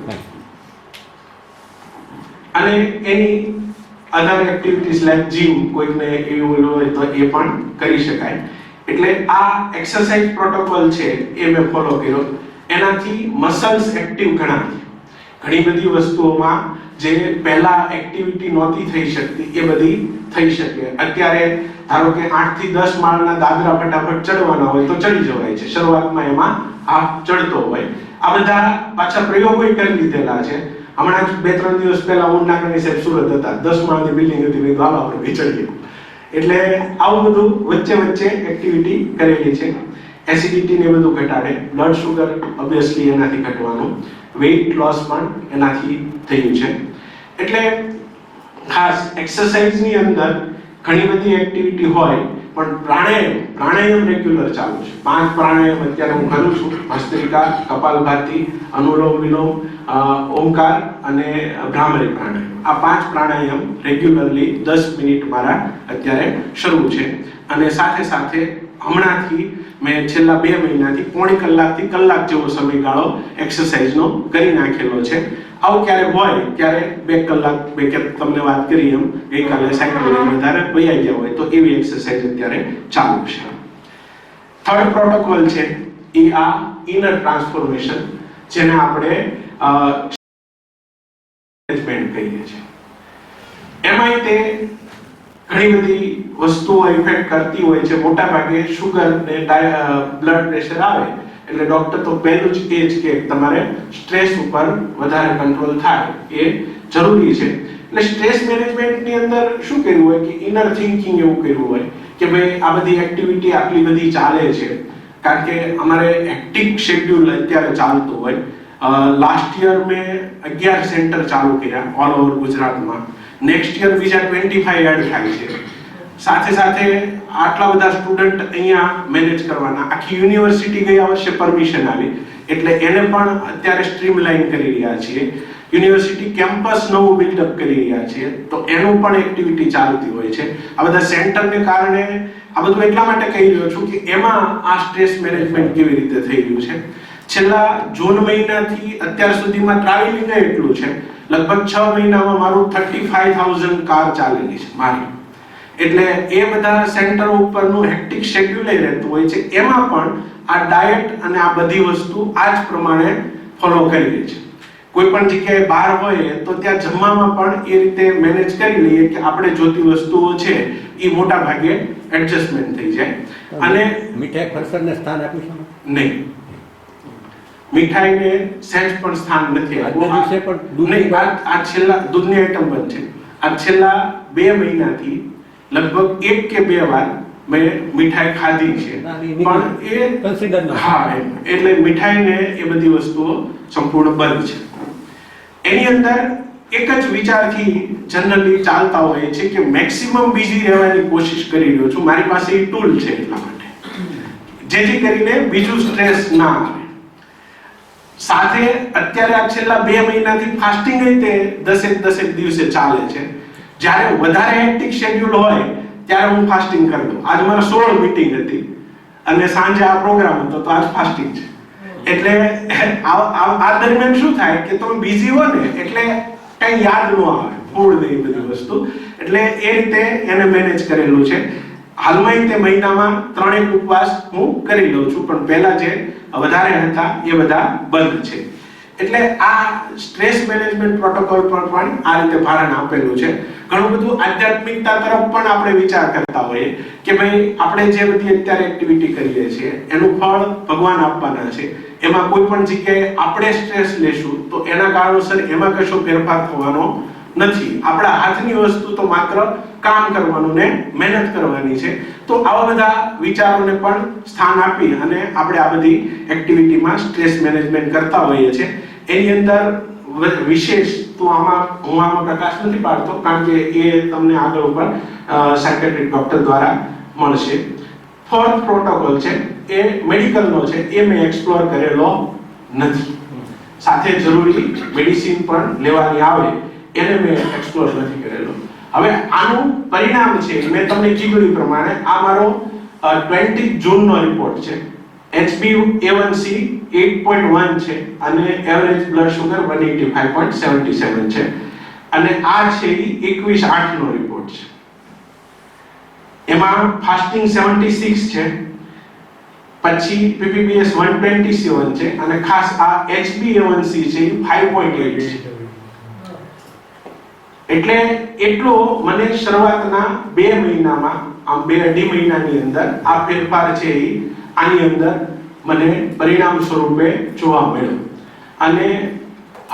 અને એની અધર એક્ટિવિટીઝ લાઈક જીમ, કોઈકને એવું હોય તો એ પણ કરી શકાય. એટલે આ એક્સરસાઇઝ પ્રોટોકોલ છે એ મેં ફોલો કર્યો. એનાથી મસલ્સ એક્ટિવ ઘણી બધી વસ્તુઓમાં જે પહેલા એક્ટિવિટી નહોતી થઈ શકતી એ બધી થઈ શકે. અત્યારે ધારો કે 8 થી 10 માળના દાદરા ફટાફટ ચડવાના હોય તો ચડી જવાય છે. શરૂઆતમાં એમાં આ ચડતો હોય. આ બધા પાછા પ્રયોગો કરી લીધેલા છે. હમણાં જ 2-3 દિવસ પહેલા ઉનાકની સાહેબ સુરત હતા, 10 માળની બિલ્ડિંગ હતી, મેં તો આપણે ચડીએ. એટલે આવું બધું વચ્ચે એક્ટિવિટી કરેલી છે. એસિડિટી ને બધું ઘટાડે, બ્લડ શુગર ઓબ્વિયસલી એનાથી ઘટવાનું, વેઇટ લોસ પણ એનાથી થયું છે. એટલે ખાસ એક્સરસાઇઝની અંદર ઘણી બધી એક્ટિવિટી હોય, પણ પ્રાણાયામ રેગ્યુલર ચાલુ છે. 5 પ્રાણાયામ અત્યારે હું કરું છું. ભસ્ત્રિકા, કપાલભાતિ, અનુલોમ વિલોમ, ઓમકાર અને ભ્રામરી પ્રાણાયામ. આ 5 પ્રાણાયામ રેગ્યુલરલી 10 મિનિટ મારા અત્યારે શરૂ છે. અને સાથે સાથે હમણાંથી મેં છેલ્લા 2 મહિનાથી પોણી કલાકથી કલાક જેવો સમયગાળો એક્સરસાઇઝનો કરી નાખેલો છે. આવું ક્યારે હોય ત્યારે 2 કલાક તમને વાત કરી એમ ગઈકાલે સાયકલિંગ વધારે વયા ગયા હોય તો એવી એક્સરસાઇઝ અત્યારે ચાલુ છે. થર્ડ પ્રોટોકોલ છે એ આ ઇનર ટ્રાન્સફોર્મેશન, જેને આપણે મેનેજમેન્ટ કહીએ છીએ. એમાંય તે ઘણી બધી વસ્તુઓ ઇફેક્ટ કરતી હોય છે. મોટા ભાગે શુગર ને બ્લડ પ્રેશર આવે એટલે ડોક્ટર તો પહેલું જ કહે છે કે તમારે સ્ટ્રેસ ઉપર વધારે કંટ્રોલ થાય એ જરૂરી છે. એટલે સ્ટ્રેસ મેનેજમેન્ટની અંદર શું કર્યું હોય કે ઇનર થિંકિંગ એવું કર્યું હોય કે ભાઈ આ બધી એક્ટિવિટી આટલી બધી ચાલે છે કારણ કે અમારે હેક્ટિક શેડ્યુલ અત્યારે ચાલતું હોય. લાસ્ટ યર મેં 11 સેન્ટર ચાલુ કર્યા ઓલ ઓવર ગુજરાતમાં. નેક્સ્ટ યર બીજા 25 એડ થાય છે. સાથે સાથે આટલા બધા સ્ટુડન્ટ અહીંયા મેનેજ કરવાના. આખી યુનિવર્સિટી ગયા વર્ષે પરમિશન આવી એટલે એને પણ અત્યારે સ્ટ્રીમલાઇન કરી રહ્યા છીએ. યુનિવર્સિટી કેમ્પસ નવું બિલ્ડઅપ કરી રહ્યા છીએ તો એનું પણ એક્ટિવિટી ચાલતી હોય છે. આ બધા સેન્ટરને કારણે આ બધું એટલા માટે કહી રહ્યો છું કે એમાં આ સ્ટ્રેસ મેનેજમેન્ટ કેવી રીતે થઈ રહ્યું છે. છેલ્લા જૂન મહિનાથી અત્યાર સુધીમાં ટ્રાવેલિંગ એટલું છે, લગભગ 6 મહિનામાં મારું 35,000 કાર ચાલેલી છે મારી. એટલે એ બધા સેન્ટરો ઉપરનું હેક્ટિક શેડ્યુલ રહેતું હોય છે. એમાં પણ આ ડાયટ અને આ બધી વસ્તુ આ જ પ્રમાણે ફોલો કરી લે છે. કોઈ પણ જગ્યાએ બહાર હોય તો ત્યાં જમવામાં પણ એ રીતે મેનેજ કરી લઈએ કે આપણે જોતી વસ્તુઓ છે એ મોટા ભાગે એડજસ્ટમેન્ટ થઈ જાય. અને મીઠાઈ ફરસાણને સ્થાન આપ્યું છે નહીં, મીઠાઈને સહેજ પણ સ્થાન નથી આજના દિવસે પણ દૂધની નહીં. આ છેલ્લા દૂધની આઈટમ બંધ છે. આ છેલ્લા 2 મહિનાથી લગભગ 1 કે 2 વાર મેં મીઠાઈ ખાધી છે, પણ એ કન્સિડર ના હા એટલે મીઠાઈને એ બધી વસ્તુઓ સંપૂર્ણ બંધ છે. એની અંદર એક જ વિચારથી જનરલી ચાલતા હોય છે કે મેક્સિમમ બિઝી રહેવાની કોશિશ કરી રહ્યો છું. મારી પાસે એ ટૂલ છે એટલા માટે, જેથી કરીને બીજું સ્ટ્રેસ ના આવે. સાથે અત્યારે આ છેલ્લા 2 મહિનાથી ફાસ્ટિંગ રીતે 10 દિવસે ચાલે છે. જ્યારે વધારે હેક્ટિક શેડ્યુલ હોય ત્યારે હું ફાસ્ટિંગ કરી દઉં. આજ મારા 16 મીટિંગ હતી અને સાંજે આ પ્રોગ્રામ હતો, તો આજ ફાસ્ટિંગ છે. એટલે આ દરમિયાન શું થાય કે તમે બિઝી હો ને એટલે કઈ યાદ ન આવે, ફૂડ ને એ બધી વસ્તુ. એટલે એ રીતે એને મેનેજ કરેલું છે. હાલમાં તે મહિનામાં 3 ઉપવાસ હું કરી લઉં છું, પણ પહેલા જે વધારે હતા એ બધા બંધ છે. એટલે આ સ્ટ્રેસ મેનેજમેન્ટ પ્રોટોકોલ પર પણ આ રીતે ભારણ આપેલું છે. ઘણું બધું આધ્યાત્મિકતા તરફ પણ આપણે વિચાર કરતા હોઈએ કે ભાઈ આપણે જે બધી અત્યારે એક્ટિવિટી કરીએ છીએ એનું ફળ ભગવાન આપવાના છે. એમાં કોઈ પણ જગ્યાએ આપણે સ્ટ્રેસ લેશું તો એના કારણોસર એમાં કશો ફેરફાર થવાનો નથી. આપણા હાથની વસ્તુ તો માત્ર કામ કરવાનું ને મહેનત કરવાની છે. તો આવા બધા વિચારોને પણ સ્થાન આપી અને આપણે આ બધી એક્ટિવિટીમાં સ્ટ્રેસ મેનેજમેન્ટ કરતા હોઈએ છીએ. એની અંદર વિશેષ તો હું આમાં પ્રકાશ નથી પાડતો, કારણ કે એ તમને આગળ ઉપર સાયકેટ્રિક ડોક્ટર દ્વારા મળશે. 4th પ્રોટોકોલ છે એ મેડિકલનો છે, એ મેં એક્સપ્લોર કરેલો નથી. સાથે જરૂરી મેડિસિન પણ લેવાની આવે એને મેં એક્સપ્લોર નથી કરેલો. હવે આનું પરિણામ છે મેં તમને કીધું એ પ્રમાણે આ મારો 20 જૂનનો રિપોર્ટ છે. HbA1c 8.1 છે અને એવરેજ બ્લડ શુગર 185.77 છે. અને આ છે 21/8 નો રિપોર્ટ છે. એમાં ફાસ્ટિંગ 76 છે, પછી PPBS 127 છે અને ખાસ આ HbA1c છે 5.8 છે. એટલે એટલો મને શરૂઆતના 2 મહિનામાં આ 2.5 મહિનાની અંદર આ ફેરફાર છે આની અંદર મને પરિણામ સ્વરૂપે જોવા મળ્યો. અને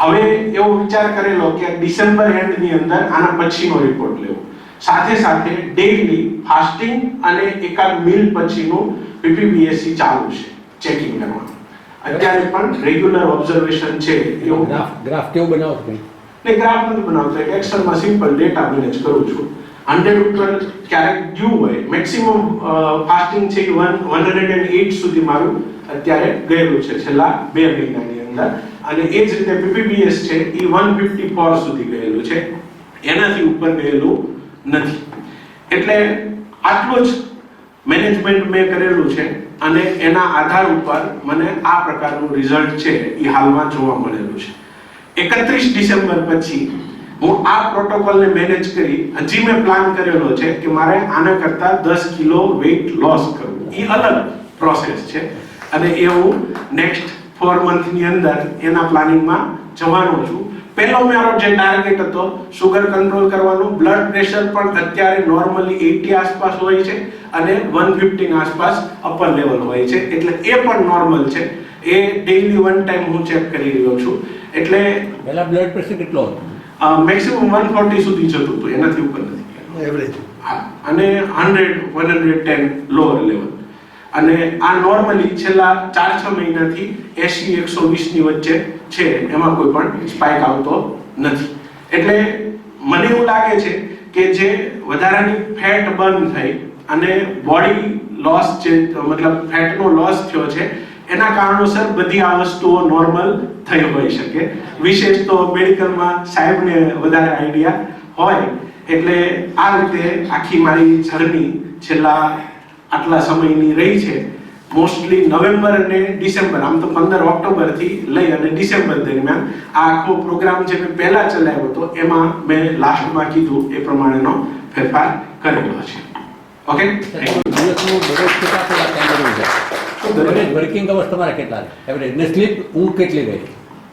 હવે એવો વિચાર કરેલો કે ડિસેમ્બર એન્ડની અંદર આના પછીનો રિપોર્ટ લેવો. સાથે સાથે ડેઈલી ફાસ્ટિંગ અને એકાદ મીલ પછીનું PPBSC ચાલુ છે ચેકિંગ કરવાનું. અત્યારે પણ રેગ્યુલર ઓબ્ઝર્વેશન છે. એવું ગ્રાફ કેવો બનાવો છો? ને ગ્રાફ નથી બનાવતો, એક્સેલમાં સિમ્પલ ડેટા મેનેજ કરું છું. 100 ઉપર ક્યારેક ડ્યુ હોય, મેક્સિમમ ફાસ્ટિંગ છે 108 સુધી મારું અત્યારે ગયેલું છે છેલ્લા 2 મહિનાની અંદર. અને એ જ રીતે PPBS છે એ 154 સુધી ગયેલું છે, એનાથી ઉપર ગયેલું નથી. એટલે આટલું જ મેનેજમેન્ટ મેં કરેલું છે અને એના આધાર ઉપર મને આ પ્રકારનું રિઝલ્ટ છે એ હાલમાં જોવા મળેલું છે. 31 ડિસેમ્બર પછી હું આ પ્રોટોકોલને મેનેજ કરી હજી મેં પ્લાન કરેલો છે કે મારે આના કરતા 10 કિલો વેઇટ લોસ કરવું. એ અલગ પ્રોસેસ છે અને એ હું નેક્સ્ટ 4 મંથની અંદર એના પ્લાનિંગમાં જવાનો છું. પહેલો મારો જે ટાર્ગેટ હતો શુગર કંટ્રોલ કરવાનું. બ્લડ પ્રેશર પણ અત્યારે નોર્મલી 80 આસપાસ હોય છે અને 115 આસપાસ અપર લેવલ હોય છે, એટલે એ પણ નોર્મલ છે. એ ડેઈલી 1 ટાઈમ હું ચેક કરી રહ્યો છું. એટલે પહેલા બ્લડ પ્રેશર કેટલો હતો? મેક્સિમમ 140 સુધી જતું હતું, એનાથી ઉપર નથી એવરેજ. હા, અને 100-110 લોઅર લેવલ. અને આ નોર્મલી છેલ્લા 4-6 મહિનાથી 80-120 ની વચ્ચે છે, એમાં કોઈ પણ સ્પાઇક આવતો નથી. એટલે મને એવું લાગે છે કે જે વધારાની ફેટ બર્ન થઈ અને બોડી લોસ જે મતલબ ફેટનો લોસ થયો છે એના કારણોસર બધી આ વસ્તુઓ નોર્મલ થઈ હોઈ શકે. વિશેષ તો મેડિકલમાં સાહેબને વધારે આઈડિયા હોય. એટલે આ રીતે આખી મારી જર્ની છેલ્લા આટલા સમયની રહી છે. મોસ્ટલી નવેમ્બર અને ડિસેમ્બર, આમ તો 15 ઓક્ટોબરથી લઈ અને ડિસેમ્બર દરમિયાન આ આખો પ્રોગ્રામ જે મેં પહેલા ચલાવ્યો હતો એમાં મેં લાસ્ટમાં કીધું એ પ્રમાણેનો ફેરફાર કરેલો છે. ઓકે, દિવસનું દરરોજ કેટલા કલાક ટાઈમ બની જાય એવરેજ વર્કિંગ અવર્સ તમારે કેટલા એવરેજ ને સ્લીપ ઊંઘ કેટલી ગઈ?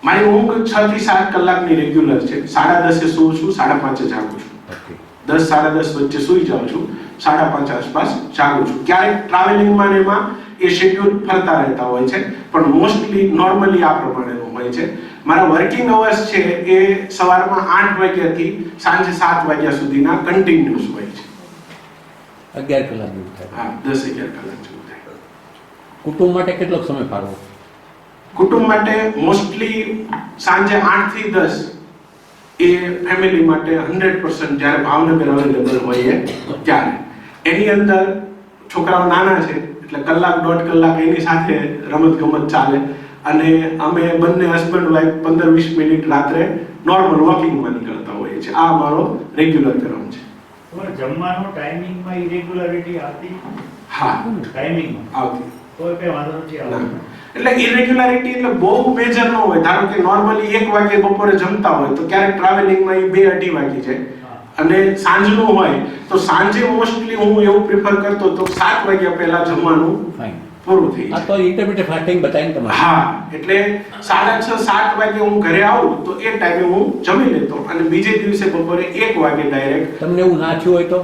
મારી ઊંઘ 6 થી 7 કલાકની રેગ્યુલર છે. 10:30 સૂવું છું, 5:30 જાગું છું. ઓકે 10 10:30 વચ્ચે સૂઈ જાઉં છું, 5:30 આસપાસ જાગું છું. ક્યારેક ટ્રાવેલિંગમાં ને એમાં એ શેડ્યુલ ફરતા રહેતા હોય છે, પણ મોસ્ટલી નોર્મલી આ પ્રમાણેનું હોય છે. મારા વર્કિંગ અવર્સ છે એ સવારમાં 8 વાગ્યાથી સાંજે 7 વાગ્યા સુધીના કન્ટિન્યુઅસ હોય છે. 11 કલાક જેવું થાય. હા, 10-11 કલાક જેવું થાય. કુટુંબ માટે કેટલો સમય ફાળવો? કુટુંબ માટે મોસ્ટલી સાંજે 8 થી 10 એ ફેમિલી માટે 100% જ્યારે ભાવનગર અવેલેબલ હોય ત્યારે. એની અંદર છોકરાઓ નાના છે એટલે કલાક 1.5 કલાક એની સાથે રમત ગમત ચાલે, અને અમે બંને હસબન્ડ વાઈફ 15-20 મિનિટ રાત્રે નોર્મલ વોકિંગમાં નીકળતા હોઈએ છીએ. આ અમારો રેગ્યુલર ક્રમ છે. તમારે જમવાનો ટાઈમિંગમાં ઇરેગ્યુલારિટી આવતી? હા, ટાઈમિંગમાં આવતી. કોઈ કઈ વાંધો નથી ના. આવતો. એટલે ઇરેગ્યુલારિટી એટલે બહુ મેજર ન હોય. ધારો કે નોર્મલી 1 વાગે બપોરે જમતા હોય તો ક્યારેક ટ્રાવેલિંગમાં એ 2-2:30 વાગી જાય, અને સાંજનું હોય તો સાંજે મોસ્ટલી હું એવું પ્રિફર કરતો તો 7 વાગ્યા પહેલા જમવાનું ફાઇન. પૂરું થઈ આ જાય. તો ઇન્ટરમીડિયેટ ફાસ્ટિંગ બતાવીને તમારે. હા, એટલે 6:30-7 વાગે હું ઘરે આવું તો એ ટાઈમે હું જમી લેતો, અને બીજે દિવસે બપોરે 1 વાગે ડાયરેક્ટ. તમને એવું ના થયું હોય તો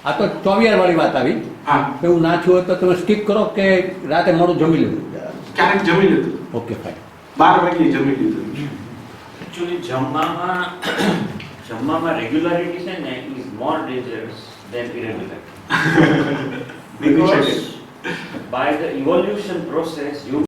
આ તો 24 વાળી વાત આવી. હા, એવું ના થયું હોય તો તમે સ્કીપ કરો કે રાતે મોડું જમી લેવું? ક્યારેક જમી લેતું. Okay fine. 12 વાગે જમી લીધું. Actually, જમવામાં રેગ્યુલારિટી છે ને is more dangerous than irregularity. Because by the evolution process, you